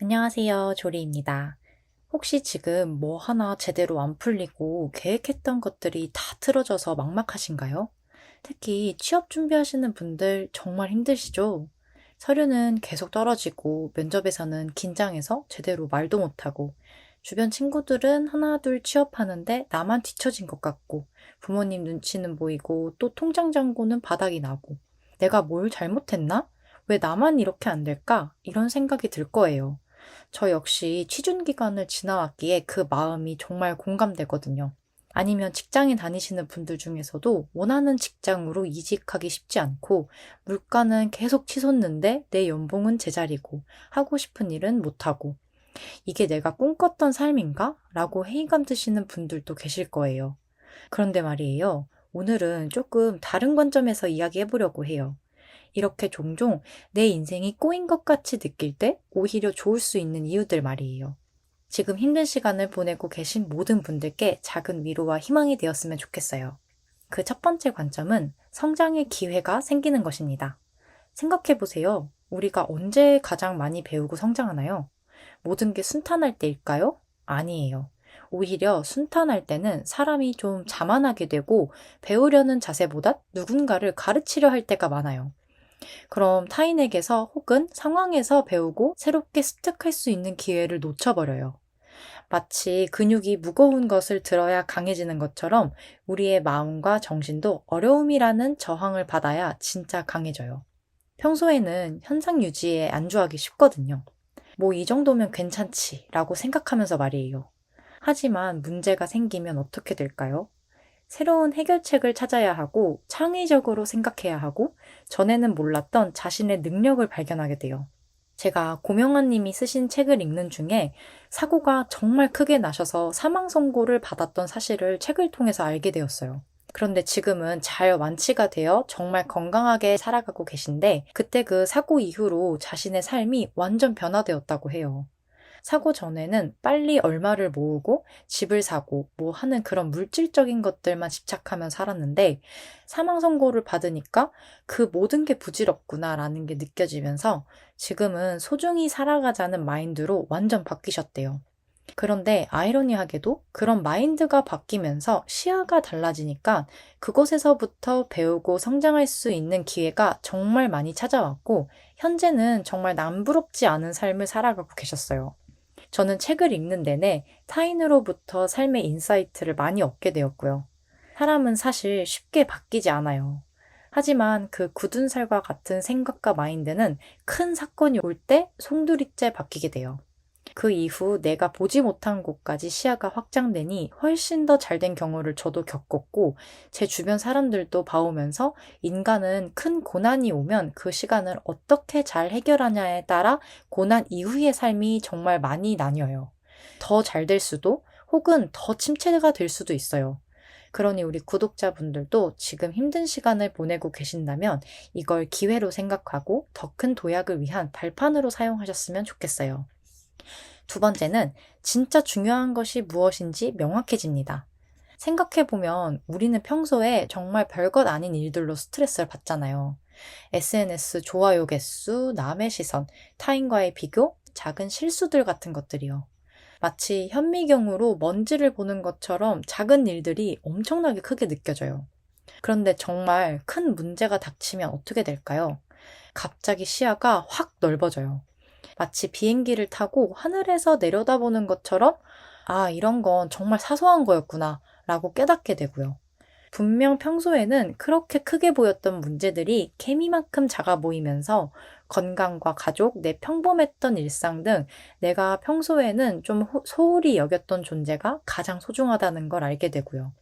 안녕하세요. 조리입니다. 혹시 지금 뭐 하나 제대로 안 풀리고 계획했던 것들이 다 틀어져서 막막하신가요? 특히 취업 준비하시는 분들 정말 힘드시죠? 서류는 계속 떨어지고 면접에서는 긴장해서 제대로 말도 못하고 주변 친구들은 하나둘 취업하는데 나만 뒤처진 것 같고 부모님 눈치는 보이고 또 통장 잔고는 바닥이 나고 내가 뭘 잘못했나? 왜 나만 이렇게 안 될까? 이런 생각이 들 거예요. 저 역시 취준 기간을 지나왔기에 그 마음이 정말 공감되거든요. 아니면 직장인 다니시는 분들 중에서도 원하는 직장으로 이직하기 쉽지 않고 물가는 계속 치솟는데 내 연봉은 제자리고 하고 싶은 일은 못하고 이게 내가 꿈꿨던 삶인가? 라고 회의감 드시는 분들도 계실 거예요. 그런데 말이에요. 오늘은 조금 다른 관점에서 이야기해 보려고 해요. 이렇게 종종 내 인생이 꼬인 것 같이 느낄 때 오히려 좋을 수 있는 이유들 말이에요. 지금 힘든 시간을 보내고 계신 모든 분들께 작은 위로와 희망이 되었으면 좋겠어요. 그 첫 번째 관점은 성장의 기회가 생기는 것입니다. 생각해 보세요. 우리가 언제 가장 많이 배우고 성장하나요? 모든 게 순탄할 때일까요? 아니에요. 오히려 순탄할 때는 사람이 좀 자만하게 되고 배우려는 자세보다 누군가를 가르치려 할 때가 많아요. 그럼 타인에게서 혹은 상황에서 배우고 새롭게 습득할 수 있는 기회를 놓쳐버려요. 마치 근육이 무거운 것을 들어야 강해지는 것처럼 우리의 마음과 정신도 어려움이라는 저항을 받아야 진짜 강해져요. 평소에는 현상 유지에 안주하기 쉽거든요. 뭐 이 정도면 괜찮지 라고 생각하면서 말이에요. 하지만 문제가 생기면 어떻게 될까요? 새로운 해결책을 찾아야 하고 창의적으로 생각해야 하고 전에는 몰랐던 자신의 능력을 발견하게 돼요. 제가 고명환 님이 쓰신 책을 읽는 중에 사고가 정말 크게 나셔서 사망 선고를 받았던 사실을 책을 통해서 알게 되었어요. 그런데 지금은 잘 완치가 되어 정말 건강하게 살아가고 계신데 그때 그 사고 이후로 자신의 삶이 완전 변화되었다고 해요. 사고 전에는 빨리 얼마를 모으고 집을 사고 뭐 하는 그런 물질적인 것들만 집착하며 살았는데 사망 선고를 받으니까 그 모든 게 부질없구나라는 게 느껴지면서 지금은 소중히 살아가자는 마인드로 완전 바뀌셨대요. 그런데 아이러니하게도 그런 마인드가 바뀌면서 시야가 달라지니까 그곳에서부터 배우고 성장할 수 있는 기회가 정말 많이 찾아왔고 현재는 정말 남부럽지 않은 삶을 살아가고 계셨어요. 저는 책을 읽는 내내 타인으로부터 삶의 인사이트를 많이 얻게 되었고요. 사람은 사실 쉽게 바뀌지 않아요. 하지만 그 굳은 살과 같은 생각과 마인드는 큰 사건이 올 때 송두리째 바뀌게 돼요. 그 이후 내가 보지 못한 곳까지 시야가 확장되니 훨씬 더 잘된 경우를 저도 겪었고 제 주변 사람들도 봐오면서 인간은 큰 고난이 오면 그 시간을 어떻게 잘 해결하냐에 따라 고난 이후의 삶이 정말 많이 나뉘어요. 더 잘 될 수도 혹은 더 침체가 될 수도 있어요. 그러니 우리 구독자분들도 지금 힘든 시간을 보내고 계신다면 이걸 기회로 생각하고 더 큰 도약을 위한 발판으로 사용하셨으면 좋겠어요. 두 번째는 진짜 중요한 것이 무엇인지 명확해집니다. 생각해보면 우리는 평소에 정말 별것 아닌 일들로 스트레스를 받잖아요. SNS 좋아요 개수, 남의 시선, 타인과의 비교, 작은 실수들 같은 것들이요. 마치 현미경으로 먼지를 보는 것처럼 작은 일들이 엄청나게 크게 느껴져요. 그런데 정말 큰 문제가 닥치면 어떻게 될까요? 갑자기 시야가 확 넓어져요. 마치 비행기를 타고 하늘에서 내려다보는 것처럼 아, 이런 건 정말 사소한 거였구나 라고 깨닫게 되고요. 분명 평소에는 그렇게 크게 보였던 문제들이 개미만큼 작아 보이면서 건강과 가족, 내 평범했던 일상 등 내가 평소에는 좀 소홀히 여겼던 존재가 가장 소중하다는 걸 알게 되고요.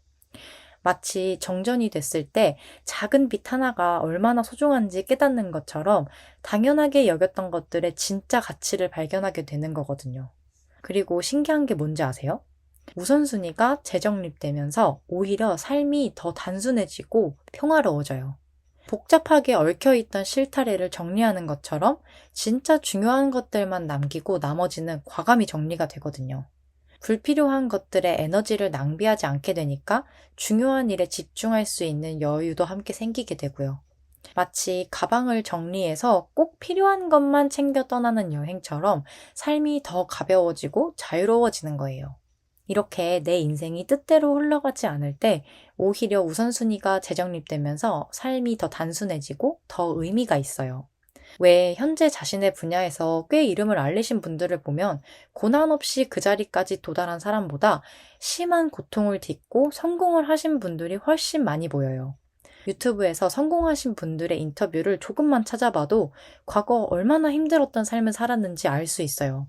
마치 정전이 됐을 때 작은 빛 하나가 얼마나 소중한지 깨닫는 것처럼 당연하게 여겼던 것들의 진짜 가치를 발견하게 되는 거거든요. 그리고 신기한 게 뭔지 아세요? 우선순위가 재정립되면서 오히려 삶이 더 단순해지고 평화로워져요. 복잡하게 얽혀있던 실타래를 정리하는 것처럼 진짜 중요한 것들만 남기고 나머지는 과감히 정리가 되거든요. 불필요한 것들에 에너지를 낭비하지 않게 되니까 중요한 일에 집중할 수 있는 여유도 함께 생기게 되고요. 마치 가방을 정리해서 꼭 필요한 것만 챙겨 떠나는 여행처럼 삶이 더 가벼워지고 자유로워지는 거예요. 이렇게 내 인생이 뜻대로 흘러가지 않을 때 오히려 우선순위가 재정립되면서 삶이 더 단순해지고 더 의미가 있어요. 왜 현재 자신의 분야에서 꽤 이름을 알리신 분들을 보면 고난 없이 그 자리까지 도달한 사람보다 심한 고통을 딛고 성공을 하신 분들이 훨씬 많이 보여요. 유튜브에서 성공하신 분들의 인터뷰를 조금만 찾아봐도 과거 얼마나 힘들었던 삶을 살았는지 알 수 있어요.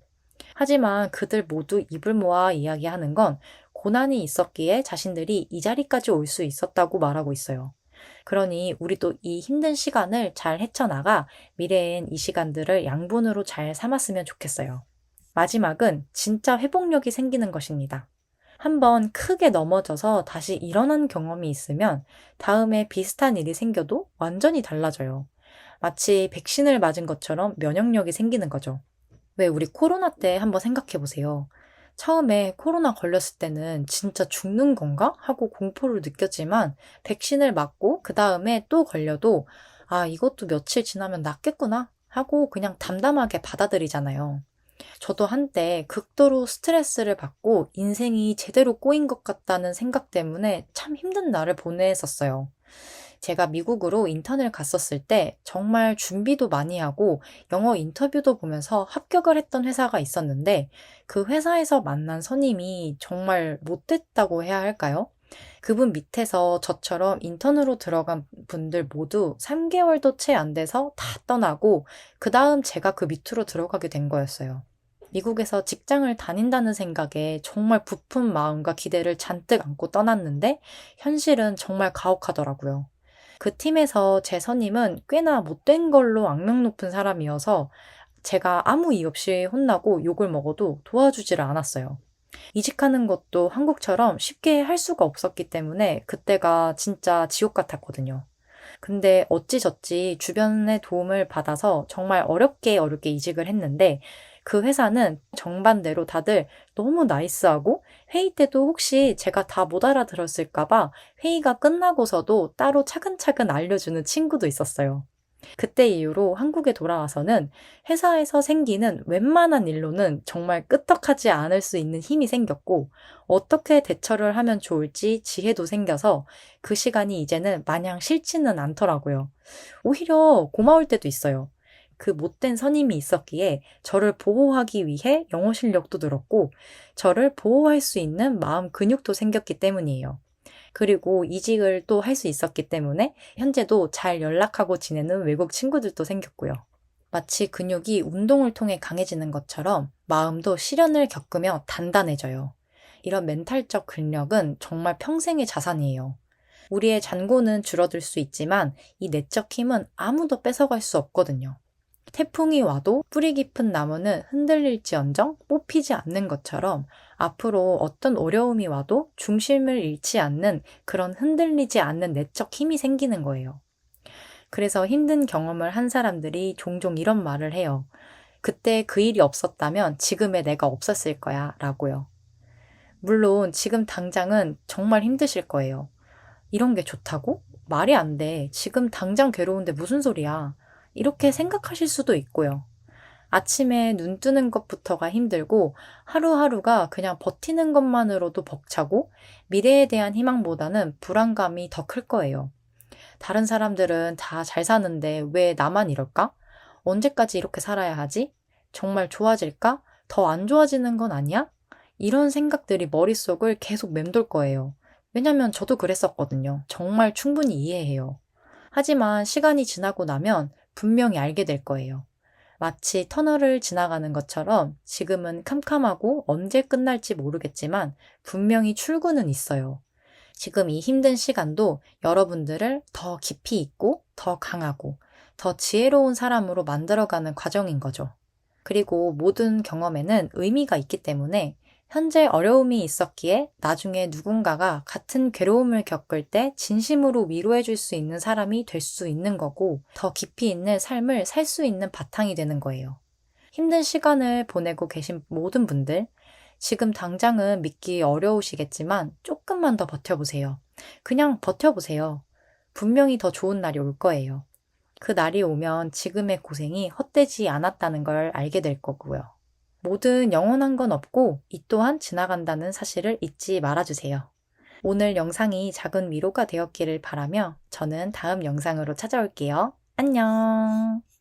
하지만 그들 모두 입을 모아 이야기하는 건 고난이 있었기에 자신들이 이 자리까지 올 수 있었다고 말하고 있어요. 그러니 우리도 이 힘든 시간을 잘 헤쳐나가 미래엔 이 시간들을 양분으로 잘 삼았으면 좋겠어요. 마지막은 진짜 회복력이 생기는 것입니다. 한번 크게 넘어져서 다시 일어난 경험이 있으면 다음에 비슷한 일이 생겨도 완전히 달라져요. 마치 백신을 맞은 것처럼 면역력이 생기는 거죠. 왜 우리 코로나 때 한번 생각해 보세요. 처음에 코로나 걸렸을 때는 진짜 죽는 건가? 하고 공포를 느꼈지만 백신을 맞고 그 다음에 또 걸려도 아, 이것도 며칠 지나면 낫겠구나 하고 그냥 담담하게 받아들이잖아요. 저도 한때 극도로 스트레스를 받고 인생이 제대로 꼬인 것 같다는 생각 때문에 참 힘든 날을 보냈었어요. 제가 미국으로 인턴을 갔었을 때 정말 준비도 많이 하고 영어 인터뷰도 보면서 합격을 했던 회사가 있었는데 그 회사에서 만난 선임이 정말 못됐다고 해야 할까요? 그분 밑에서 저처럼 인턴으로 들어간 분들 모두 3개월도 채 안 돼서 다 떠나고 그 다음 제가 그 밑으로 들어가게 된 거였어요. 미국에서 직장을 다닌다는 생각에 정말 부푼 마음과 기대를 잔뜩 안고 떠났는데 현실은 정말 가혹하더라고요. 그 팀에서 제 선임은 꽤나 못된 걸로 악명 높은 사람이어서 제가 아무 이유 없이 혼나고 욕을 먹어도 도와주지를 않았어요. 이직하는 것도 한국처럼 쉽게 할 수가 없었기 때문에 그때가 진짜 지옥 같았거든요. 근데 어찌저찌 주변의 도움을 받아서 정말 어렵게 이직을 했는데 그 회사는 정반대로 다들 너무 나이스하고 회의 때도 혹시 제가 다 못 알아들었을까봐 회의가 끝나고서도 따로 차근차근 알려주는 친구도 있었어요. 그때 이후로 한국에 돌아와서는 회사에서 생기는 웬만한 일로는 정말 끄떡하지 않을 수 있는 힘이 생겼고 어떻게 대처를 하면 좋을지 지혜도 생겨서 그 시간이 이제는 마냥 싫지는 않더라고요. 오히려 고마울 때도 있어요. 그 못된 선임이 있었기에 저를 보호하기 위해 영어 실력도 늘었고 저를 보호할 수 있는 마음 근육도 생겼기 때문이에요. 그리고 이직을 또 할 수 있었기 때문에 현재도 잘 연락하고 지내는 외국 친구들도 생겼고요. 마치 근육이 운동을 통해 강해지는 것처럼 마음도 시련을 겪으며 단단해져요. 이런 멘탈적 근력은 정말 평생의 자산이에요. 우리의 잔고는 줄어들 수 있지만 이 내적 힘은 아무도 뺏어갈 수 없거든요. 태풍이 와도 뿌리 깊은 나무는 흔들릴지언정 뽑히지 않는 것처럼 앞으로 어떤 어려움이 와도 중심을 잃지 않는 그런 흔들리지 않는 내적 힘이 생기는 거예요. 그래서 힘든 경험을 한 사람들이 종종 이런 말을 해요. 그때 그 일이 없었다면 지금의 내가 없었을 거야 라고요. 물론 지금 당장은 정말 힘드실 거예요. 이런 게 좋다고? 말이 안 돼. 지금 당장 괴로운데 무슨 소리야. 이렇게 생각하실 수도 있고요. 아침에 눈 뜨는 것부터가 힘들고 하루하루가 그냥 버티는 것만으로도 벅차고 미래에 대한 희망보다는 불안감이 더 클 거예요. 다른 사람들은 다 잘 사는데 왜 나만 이럴까? 언제까지 이렇게 살아야 하지? 정말 좋아질까? 더 안 좋아지는 건 아니야? 이런 생각들이 머릿속을 계속 맴돌 거예요. 왜냐면 저도 그랬었거든요. 정말 충분히 이해해요. 하지만 시간이 지나고 나면 분명히 알게 될 거예요. 마치 터널을 지나가는 것처럼 지금은 캄캄하고 언제 끝날지 모르겠지만 분명히 출구는 있어요. 지금 이 힘든 시간도 여러분들을 더 깊이 있고 더 강하고 더 지혜로운 사람으로 만들어가는 과정인 거죠. 그리고 모든 경험에는 의미가 있기 때문에 현재 어려움이 있었기에 나중에 누군가가 같은 괴로움을 겪을 때 진심으로 위로해 줄 수 있는 사람이 될 수 있는 거고 더 깊이 있는 삶을 살 수 있는 바탕이 되는 거예요. 힘든 시간을 보내고 계신 모든 분들, 지금 당장은 믿기 어려우시겠지만 조금만 더 버텨보세요. 그냥 버텨보세요. 분명히 더 좋은 날이 올 거예요. 그 날이 오면 지금의 고생이 헛되지 않았다는 걸 알게 될 거고요. 뭐든 영원한 건 없고 이 또한 지나간다는 사실을 잊지 말아주세요. 오늘 영상이 작은 위로가 되었기를 바라며 저는 다음 영상으로 찾아올게요. 안녕!